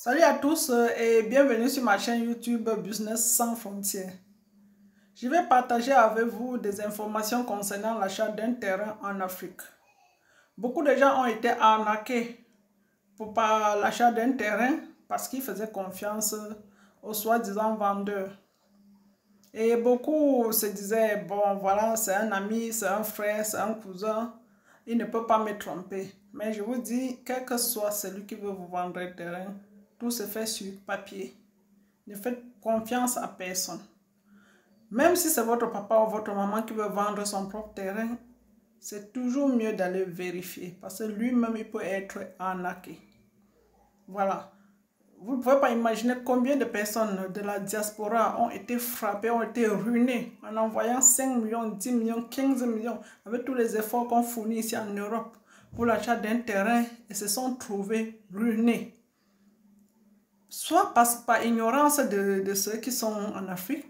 Salut à tous et bienvenue sur ma chaîne YouTube Business sans frontières. Je vais partager avec vous des informations concernant l'achat d'un terrain en Afrique. Beaucoup de gens ont été arnaqués par l'achat d'un terrain parce qu'ils faisaient confiance aux soi-disant vendeurs. Et beaucoup se disaient, bon voilà, c'est un ami, c'est un frère, c'est un cousin, il ne peut pas me tromper. Mais je vous dis, quel que soit celui qui veut vous vendre un terrain, tout se fait sur papier. Ne faites confiance à personne. Même si c'est votre papa ou votre maman qui veut vendre son propre terrain, c'est toujours mieux d'aller vérifier parce que lui-même, il peut être arnaqué. Voilà. Vous ne pouvez pas imaginer combien de personnes de la diaspora ont été frappées, ont été ruinées en envoyant 5 millions, 10 millions, 15 millions avec tous les efforts qu'on fournit ici en Europe pour l'achat d'un terrain et se sont trouvés ruinés. Soit par ignorance de ceux qui sont en Afrique,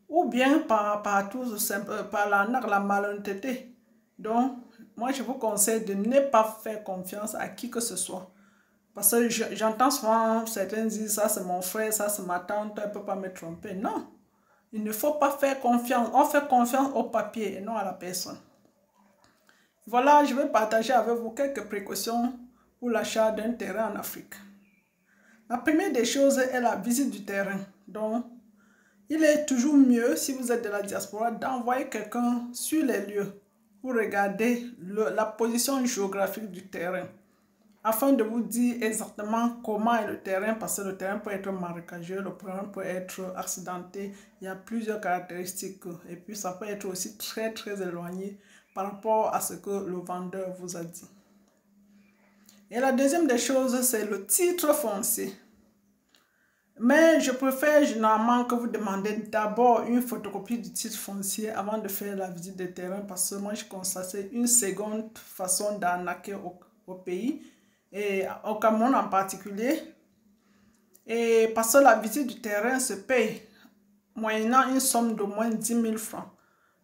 ou bien par l'arnaque, la malhonnêteté. Donc, moi, je vous conseille de ne pas faire confiance à qui que ce soit. Parce que j'entends souvent certains dire, ça c'est mon frère, ça c'est ma tante, elle ne peut pas me tromper. Non, il ne faut pas faire confiance. On fait confiance au papier et non à la personne. Voilà, je vais partager avec vous quelques précautions pour l'achat d'un terrain en Afrique. La première des choses est la visite du terrain. Donc, il est toujours mieux, si vous êtes de la diaspora, d'envoyer quelqu'un sur les lieux pour regarder la position géographique du terrain, afin de vous dire exactement comment est le terrain, parce que le terrain peut être marécageux, le terrain peut être accidenté, il y a plusieurs caractéristiques, et puis ça peut être aussi très éloigné par rapport à ce que le vendeur vous a dit. Et la deuxième des choses, c'est le titre foncier. Mais je préfère généralement que vous demandez d'abord une photocopie du titre foncier avant de faire la visite de terrain, parce que moi je constate que c'est une seconde façon d'arnaquer au pays, et au Cameroun en particulier. Et parce que la visite du terrain se paye moyennant une somme d'au moins 10 000 francs.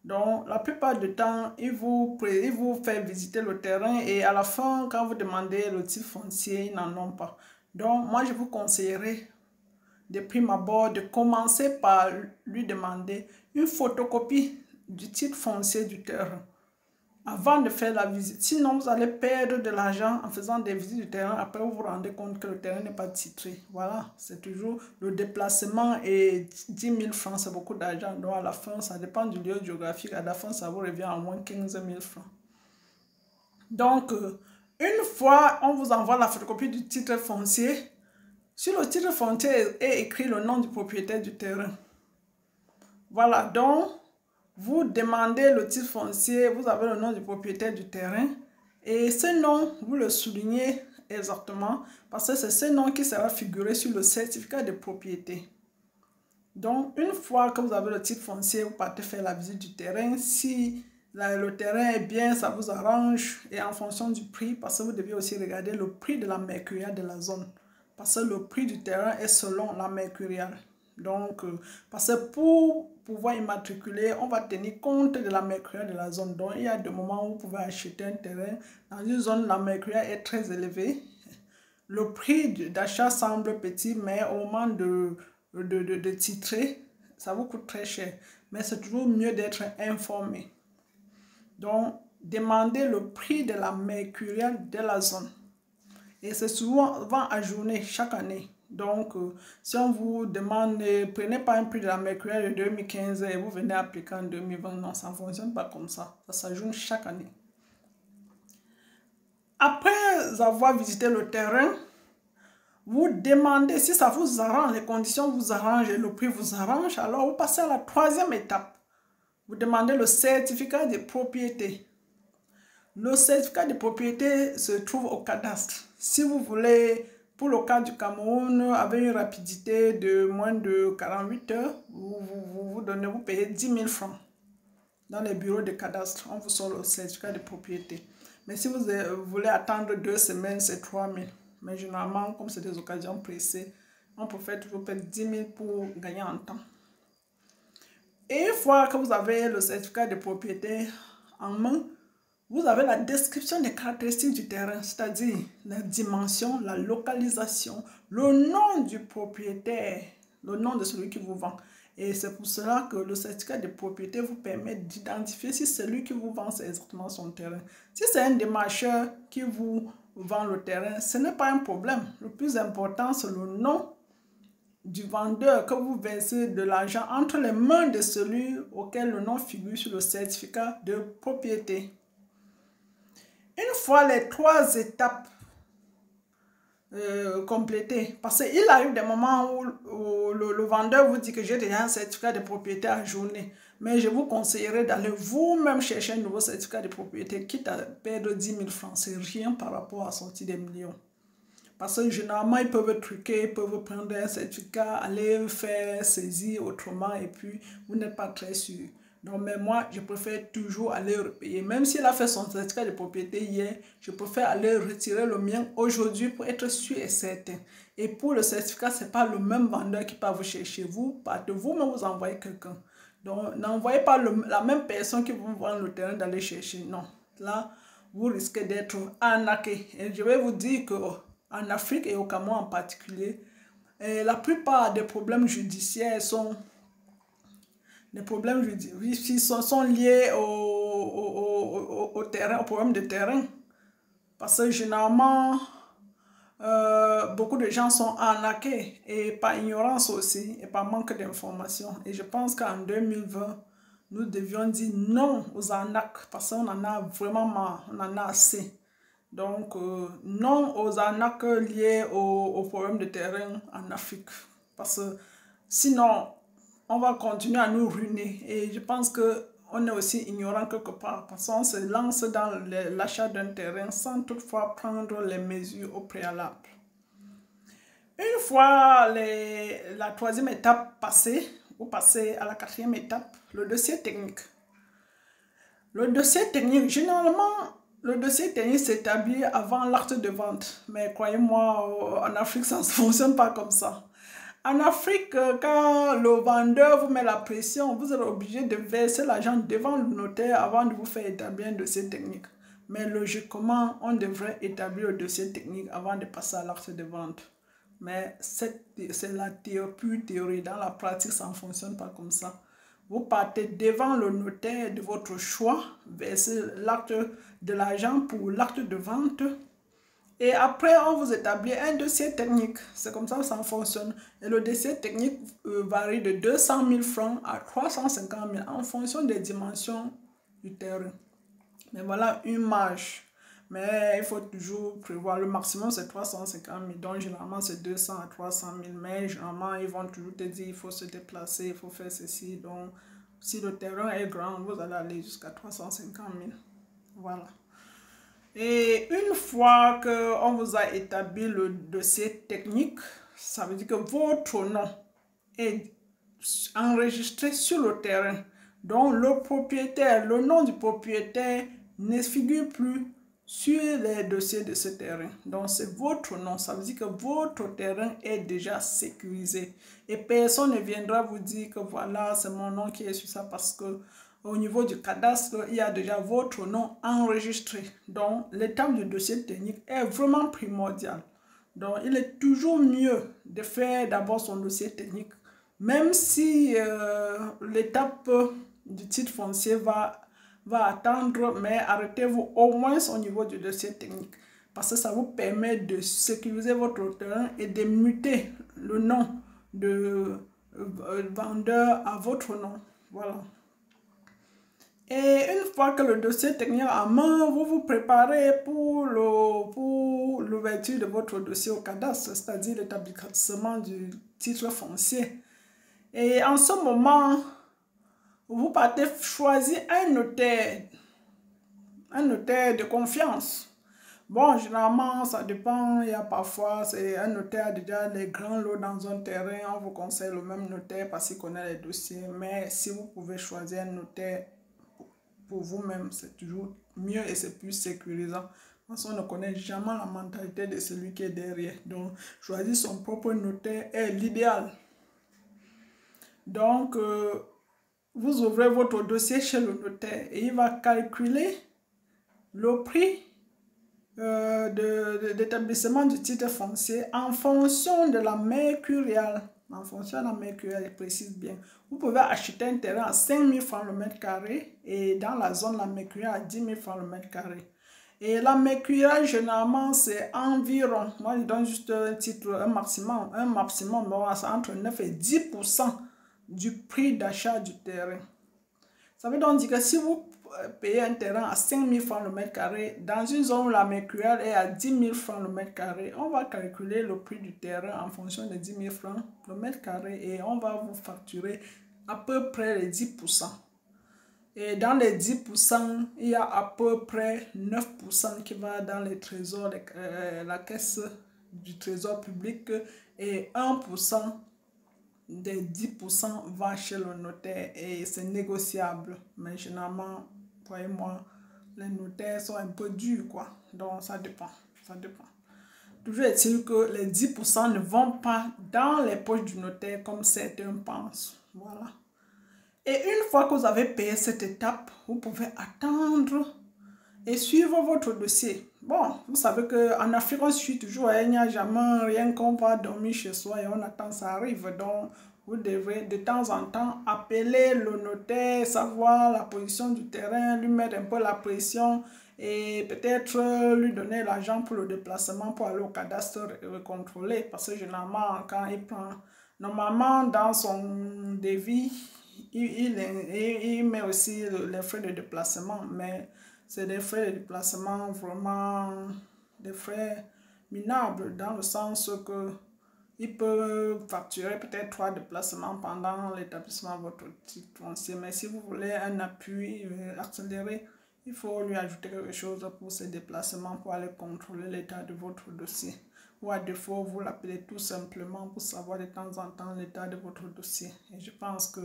Donc, la plupart du temps, ils vous font visiter le terrain et à la fin, quand vous demandez le titre foncier, ils n'en ont pas. Donc, moi, je vous conseillerais de prime abord de commencer par lui demander une photocopie du titre foncier du terrain avant de faire la visite. Sinon, vous allez perdre de l'argent en faisant des visites du terrain. Après, vous vous rendez compte que le terrain n'est pas titré. Voilà, c'est toujours le déplacement et 10 000 francs, c'est beaucoup d'argent. Donc, à la fin, ça dépend du lieu géographique. À la fin, ça vous revient à moins 15 000 francs. Donc, une fois on vous envoie la photocopie du titre foncier, sur le titre foncier est écrit le nom du propriétaire du terrain. Voilà, donc, vous demandez le titre foncier, vous avez le nom du propriétaire du terrain et ce nom, vous le soulignez exactement parce que c'est ce nom qui sera figuré sur le certificat de propriété. Donc, une fois que vous avez le titre foncier, vous partez faire la visite du terrain. Si le terrain est bien, ça vous arrange et en fonction du prix, parce que vous devez aussi regarder le prix de la mercuriale de la zone. Parce que le prix du terrain est selon la mercuriale. Donc, parce que pour pouvoir immatriculer, on va tenir compte de la mercuriale de la zone. Donc, il y a des moments où vous pouvez acheter un terrain dans une zone où la mercuriale est très élevée. Le prix d'achat semble petit, mais au moment de titrer, ça vous coûte très cher. Mais c'est toujours mieux d'être informé. Donc, demandez le prix de la mercuriale de la zone. Et c'est souvent ajourné chaque année. Donc, si on vous demande, prenez pas un prix de la mercuriale de 2015 et vous venez appliquer en 2020, non, ça ne fonctionne pas comme ça. Ça s'ajoute chaque année. Après avoir visité le terrain, vous demandez si ça vous arrange, les conditions vous arrangent et le prix vous arrange, alors vous passez à la troisième étape. Vous demandez le certificat de propriété. Le certificat de propriété se trouve au cadastre. Si vous voulez, pour le cas du Cameroun, avec une rapidité de moins de 48 heures, vous payez 10 000 francs. Dans les bureaux de cadastre, on vous sort le certificat de propriété. Mais si vous voulez attendre 2 semaines, c'est 3 000. Mais généralement, comme c'est des occasions pressées, on préfère toujours payer 10 000 pour gagner en temps. Et une fois que vous avez le certificat de propriété en main, vous avez la description des caractéristiques du terrain, c'est-à-dire la dimension, la localisation, le nom du propriétaire, le nom de celui qui vous vend. Et c'est pour cela que le certificat de propriété vous permet d'identifier si celui qui vous vend, c'est exactement son terrain. Si c'est un démarcheur qui vous vend le terrain, ce n'est pas un problème. Le plus important, c'est le nom du vendeur que vous versez de l'argent entre les mains de celui auquel le nom figure sur le certificat de propriété. Une fois les 3 étapes complétées, parce qu'il arrive des moments où le vendeur vous dit que j'ai déjà un certificat de propriété à journée, mais je vous conseillerais d'aller vous-même chercher un nouveau certificat de propriété, quitte à perdre 10 000 francs, c'est rien par rapport à sortir des millions. Parce que généralement, ils peuvent truquer, ils peuvent prendre un certificat, aller faire saisir autrement et puis vous n'êtes pas très sûr. Donc, mais moi, je préfère toujours aller repayer. Même s'il a fait son certificat de propriété hier, je préfère aller retirer le mien aujourd'hui pour être sûr et certain. Et pour le certificat, ce n'est pas le même vendeur qui va vous chercher. Vous partez vous-même, vous envoyez quelqu'un. Donc, n'envoyez pas la même personne qui vous vend le terrain d'aller chercher. Non. Là, vous risquez d'être arnaqué. Et je vais vous dire que en Afrique et au Cameroun en particulier, la plupart des problèmes judiciaires sont liés au terrain, au problème de terrain. Parce que généralement, beaucoup de gens sont arnaqués et par ignorance aussi et par manque d'information. Et je pense qu'en 2020, nous devions dire non aux arnaques parce qu'on en a vraiment marre, on en a assez. Donc, non aux arnaques liées au problème de terrain en Afrique. Parce que sinon, on va continuer à nous ruiner. Et je pense qu'on est aussi ignorant quelque part. Parce qu'on se lance dans l'achat d'un terrain sans toutefois prendre les mesures au préalable. Une fois la 3e étape passée, vous passez à la 4e étape, le dossier technique. Le dossier technique, généralement, le dossier technique s'établit avant l'acte de vente. Mais croyez-moi, en Afrique, ça ne fonctionne pas comme ça. En Afrique, quand le vendeur vous met la pression, vous êtes obligé de verser l'argent devant le notaire avant de vous faire établir un dossier technique. Mais logiquement, on devrait établir le dossier technique avant de passer à l'acte de vente. Mais c'est la pure théorie. Dans la pratique, ça ne fonctionne pas comme ça. Vous partez devant le notaire de votre choix, versez l'acte de l'argent pour l'acte de vente. Et après, on vous établit un dossier technique. C'est comme ça que ça fonctionne. Et le dossier technique varie de 200 000 francs à 350 000 en fonction des dimensions du terrain. Mais voilà une marge. Mais il faut toujours prévoir. Le maximum, c'est 350 000. Donc, généralement, c'est 200 à 300 000. Mais généralement, ils vont toujours te dire il faut se déplacer, il faut faire ceci. Donc, si le terrain est grand, vous allez aller jusqu'à 350 000. Voilà. Et une fois qu'on vous a établi le dossier technique, ça veut dire que votre nom est enregistré sur le terrain. Donc, le propriétaire, le nom du propriétaire ne figure plus sur les dossiers de ce terrain. Donc, c'est votre nom. Ça veut dire que votre terrain est déjà sécurisé. Et personne ne viendra vous dire que voilà, c'est mon nom qui est sur ça parce que au niveau du cadastre, il y a déjà votre nom enregistré. Donc, l'étape du dossier technique est vraiment primordiale. Donc, il est toujours mieux de faire d'abord son dossier technique, même si l'étape du titre foncier va attendre, mais arrêtez-vous au moins au niveau du dossier technique. Parce que ça vous permet de sécuriser votre terrain et de muter le nom de vendeur à votre nom. Voilà. Et une fois que le dossier technique en main, vous vous préparez pour l'ouverture de votre dossier au cadastre, c'est-à-dire l'établissement du titre foncier. Et en ce moment, vous partez choisir un notaire de confiance. Bon, généralement, ça dépend. Il y a parfois, c'est un notaire déjà les grands lots dans un terrain. On vous conseille le même notaire parce qu'il connaît les dossiers. Mais si vous pouvez choisir un notaire pour vous-même, c'est toujours mieux et c'est plus sécurisant. Parce qu'on ne connaît jamais la mentalité de celui qui est derrière. Donc, choisir son propre notaire est l'idéal. Donc, vous ouvrez votre dossier chez le notaire et il va calculer le prix d'établissement du titre foncier en fonction de la mercuriale. En fonction de la mercuriale, il précise bien. Vous pouvez acheter un terrain à 5 000 francs le mètre carré et dans la zone, la mercuriale à 10 000 francs le mètre carré. Et la mercuriale, généralement, c'est environ, moi je donne juste un titre, un maximum, bon, c'est entre 9 et 10% du prix d'achat du terrain. Ça veut donc dire que si vous payez un terrain à 5 000 francs le mètre carré, dans une zone où la mercuriale est à 10 000 francs le mètre carré, on va calculer le prix du terrain en fonction de 10 000 francs le mètre carré et on va vous facturer à peu près les 10%. Et dans les 10%, il y a à peu près 9% qui va dans les trésors, la caisse du trésor public et 1% des 10% va chez le notaire et c'est négociable. Mais généralement, croyez-moi, les notaires sont un peu durs, quoi. Donc ça dépend, ça dépend. Toujours est-il que les 10% ne vont pas dans les poches du notaire comme certains pensent. Voilà. Et une fois que vous avez payé cette étape, vous pouvez attendre et suivre votre dossier. Bon, vous savez qu'en Afrique, on suit toujours, il n'y a jamais rien qu'on va dormir chez soi et on attend, ça arrive. Donc, vous devrez de temps en temps appeler le notaire, savoir la position du terrain, lui mettre un peu la pression et peut-être lui donner l'argent pour le déplacement pour aller au cadastre contrôler. Parce que généralement, quand il prend, normalement dans son devis, il met aussi les frais de déplacement, mais c'est des frais de déplacement vraiment des frais minables dans le sens que il peut facturer peut-être 3 déplacements pendant l'établissement de votre titre foncier. Mais si vous voulez un appui accéléré, il faut lui ajouter quelque chose pour ces déplacements pour aller contrôler l'état de votre dossier. Ou à défaut, vous l'appelez tout simplement pour savoir de temps en temps l'état de votre dossier. Et je pense que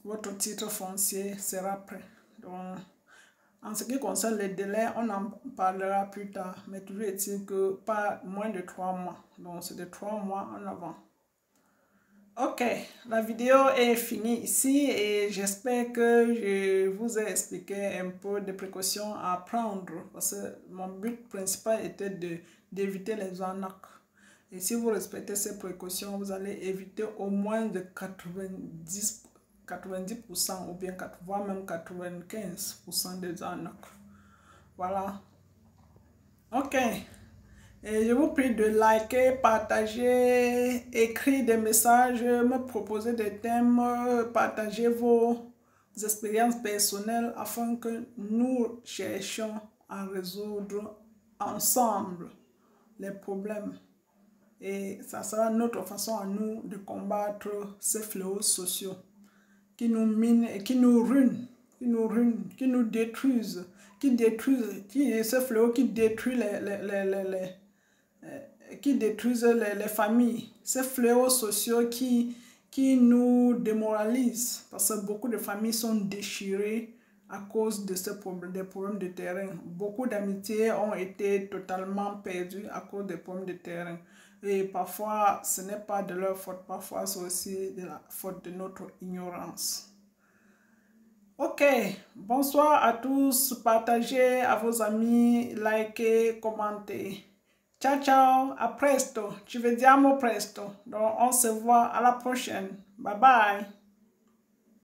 votre titre foncier sera prêt. Donc, en ce qui concerne les délais, on en parlera plus tard, mais toujours est-il que pas moins de 3 mois. Donc, c'est de 3 mois en avant. Ok, la vidéo est finie ici et j'espère que je vous ai expliqué un peu des précautions à prendre parce que mon but principal était d'éviter les arnaques. Et si vous respectez ces précautions, vous allez éviter au moins de 90% ou bien voire même 95% des arnaques. Voilà. Ok. Et je vous prie de liker, partager, écrire des messages, me proposer des thèmes, partager vos expériences personnelles afin que nous cherchions à résoudre ensemble les problèmes. Et ça sera notre façon à nous de combattre ces fléaux sociaux qui nous minent et qui nous ruinent, qui nous détruisent, ce fléau qui détruit les familles, ces fléaux sociaux qui nous démoralisent parce que beaucoup de familles sont déchirées à cause de des problèmes de terrain. Beaucoup d'amitiés ont été totalement perdues à cause des problèmes de terrain. Et parfois, ce n'est pas de leur faute, parfois c'est aussi de la faute de notre ignorance. Ok, bonsoir à tous, partagez à vos amis, likez, commentez. Ciao ciao, a presto, ci vediamo presto. Donc on se voit à la prochaine. Bye bye.